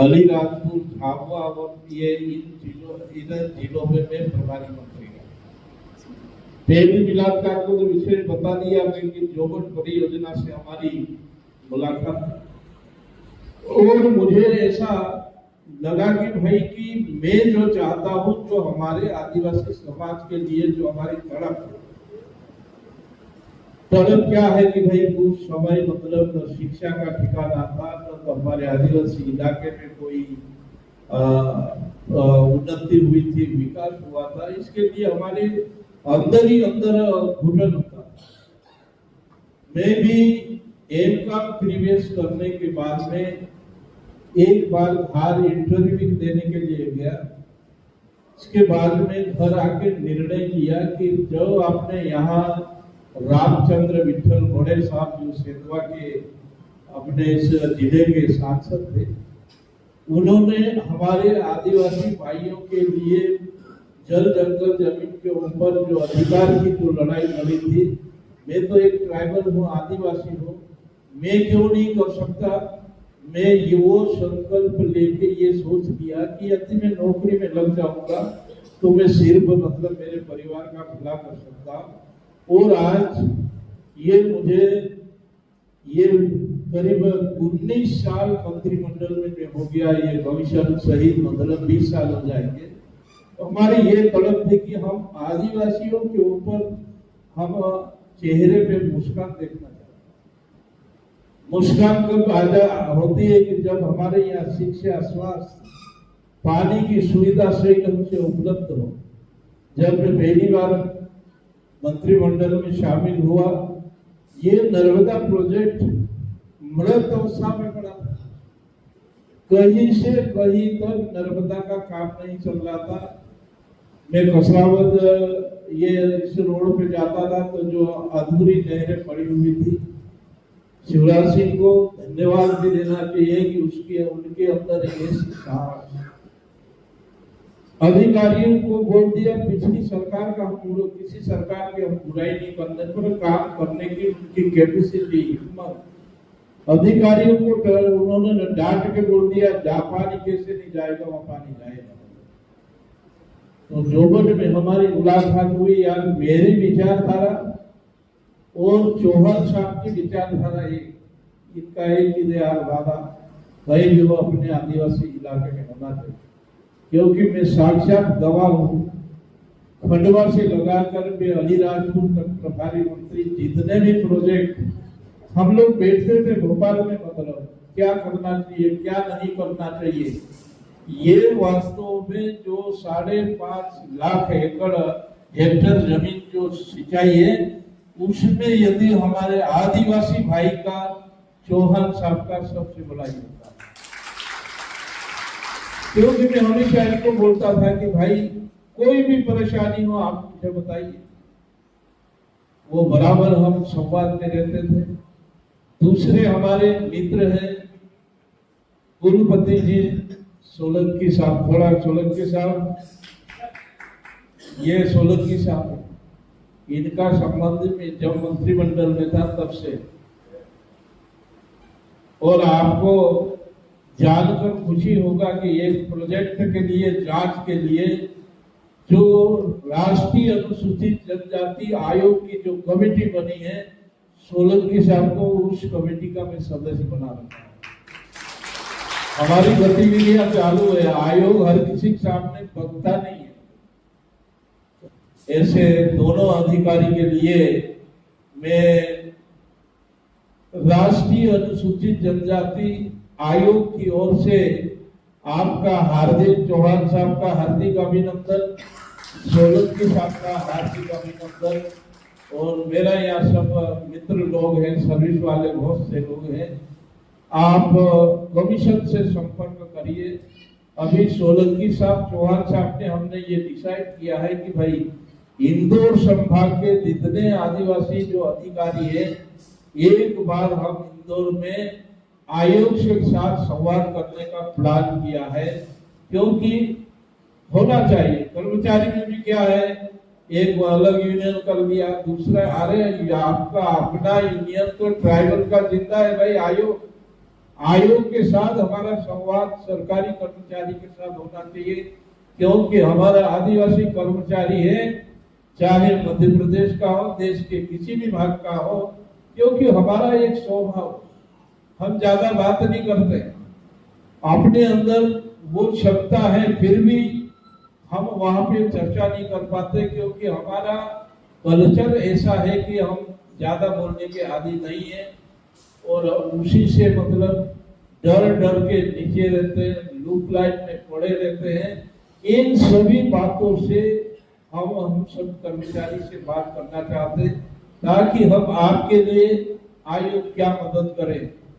अलीराजपुर, झाबुआ और ये इन जिलों में मैं प्रभारी मंत्री हूँ। पेड़ी मिलापकार को तो विशेष बता दिया कि जोबन परियोजना से हमारी मुलाकात है। और मुझे ऐसा लगा कि भाई कि मैं जो चाहता हूँ, जो हमारे आदिवासी समाज के लिए जो हमारी तड़प क्या है कि भाई कुछ समय मतलब न शिक्षा का ठिकाना था, न तो हमारे आदिवासी इलाके में कोई उन्नति हुई थी, विकास हुआ था। इसके लिए हमारे अंदर ही अंदर घुटन होता। मैं भी एमकॉम प्रीवियस करने के बाद में एक बार बाहर इंटरव्यू देने के लिए गया। इसके बाद में घर आके निर्णय लिया कि जो आपने यहाँ रामचंद्र विठल घोड़े साहब जो सेंधवा के अपने इस जिले के सांसद थे, उन्होंने हमारे आदिवासी भाइयों के लिए जल जंगल जमीन के ऊपर जो अधिकार की जो लड़ाई लड़ी थी, मैं तो एक ट्राइबल हूँ, आदिवासी हूँ, मैं क्यों नहीं कर सकता। मैं ये वो संकल्प लेके ये सोच लिया कि यदि मैं नौकरी में लग जाऊंगा तो मैं सिर्फ मतलब मेरे परिवार का भला कर सकता। और आज ये मुझे ये करीब 19 साल मंत्रिमंडल में जो हो गया, ये भविष्य सहित मतलब 20 साल हो जाएंगे। तो हमारी ये तड़प थी कि हम आदिवासियों के ऊपर हम चेहरे पे मुस्कान देखना चाहते। मुस्कान कब होती है कि जब हमारे यहाँ शिक्षा, स्वास्थ्य, पानी की सुविधा सही ढंग से उपलब्ध हो। जब मैं पहली बार मंत्रिमंडल में शामिल हुआ, ये नर्मदा प्रोजेक्ट मृत अवस्था में पड़ा था। कहीं से कहीं तक नर्मदा का काम नहीं चल रहा था। मैं कसरावद ये इस रोड पे जाता था तो जो अधूरी नहरें पड़ी हुई थी, शिवराज सिंह को धन्यवाद भी देना चाहिए कि उसके उनके अंदर ये साहस। अधिकारियों को बोल दिया, पिछली सरकार का हम किसी सरकार की हम बुराई नहीं करने पर काम करने की उनकी कैपेसिटी, हिम्मत। अधिकारियों को उन्होंने डांट के बोल दिया, पानी कैसे नहीं जाएगा, वहां पानी जाएगा। तो जोबन में हमारी मुलाकात हुई। यार मेरी विचारधारा और चौहान साहब की विचारधारा एक, इनका एक ही यार वादा कहीं भी वो अपने आदिवासी इलाके में होना चाहिए। क्योंकि मैं साक्षात गवाह हूँ, खंडवा से लगाकर मैं अलीराजपुर तक प्रभारी मंत्री जितने भी प्रोजेक्ट हम लोग बैठते थे भोपाल में, मतलब क्या करना चाहिए क्या नहीं करना चाहिए, ये वास्तव में जो 5.5 लाख एकड़ हेक्टेयर जमीन जो सिंचाई है, उसमें यदि हमारे आदिवासी भाई का, चौहान साहब का सबसे बड़ा योगदान। क्योंकि मैं हमेशा इनको बोलता था कि भाई कोई भी परेशानी हो आप मुझे बताइए, वो बराबर हम संवाद में रहते थे। दूसरे हमारे मित्र हैं गुरुपति जी सोलंकी साहब, थोड़ा सोलंकी साहब, ये सोलंकी साहब, इनका संबंध में जब मंत्रिमंडल में था तब से। और आपको जानकर खुशी होगा कि एक प्रोजेक्ट के लिए, जांच के लिए जो राष्ट्रीय अनुसूचित जनजाति आयोग की जो कमेटी बनी है, सोलंकी साहब को उस कमेटी का मैं सदस्य बना रखा हूं। हमारी गतिविधियां चालू है। आयोग हर किसी के सामने बकता नहीं है। ऐसे दोनों अधिकारी के लिए मैं राष्ट्रीय अनुसूचित जनजाति आयोग की ओर से आपका हार्दिक, चौहान साहब का हार्दिक अभिनंदन, सोलंकी साहब का हार्दिक अभिनंदन। और मेरा यहाँ सब मित्र लोग हैं, सर्विस वाले बहुत से लोग हैं। आप कमीशन से संपर्क करिए। अभी सोलंकी साहब, चौहान साहब ने, हमने ये डिसाइड किया है कि भाई इंदौर संभाग के जितने आदिवासी जो अधिकारी है, एक बार हम इंदौर में आयोग के साथ संवाद करने का प्लान किया है। क्योंकि होना चाहिए, कर्मचारी में भी क्या है, एक अलग यूनियन कर दिया, दूसरा, अरे आपका अपना यूनियन तो ट्राइबल का जिंदा है भाई। आयोग के साथ हमारा संवाद सरकारी कर्मचारी के साथ होना चाहिए, क्योंकि हमारा आदिवासी कर्मचारी है, चाहे मध्य प्रदेश का हो, देश के किसी भी भाग का हो, क्योंकि हमारा एक स्वभाव, हम ज्यादा बात नहीं करते, अपने अंदर वो क्षमता है, फिर भी हम वहां पे चर्चा नहीं कर पाते, क्योंकि हमारा कल्चर ऐसा है कि हम ज्यादा बोलने के आदी नहीं है, और उसी से मतलब डर डर के नीचे रहते हैं, लूप लाइन में पड़े रहते हैं। इन सभी बातों से हम सब कर्मचारी से बात करना चाहते हैं, ताकि हम आपके लिए आयोग क्या मदद करें।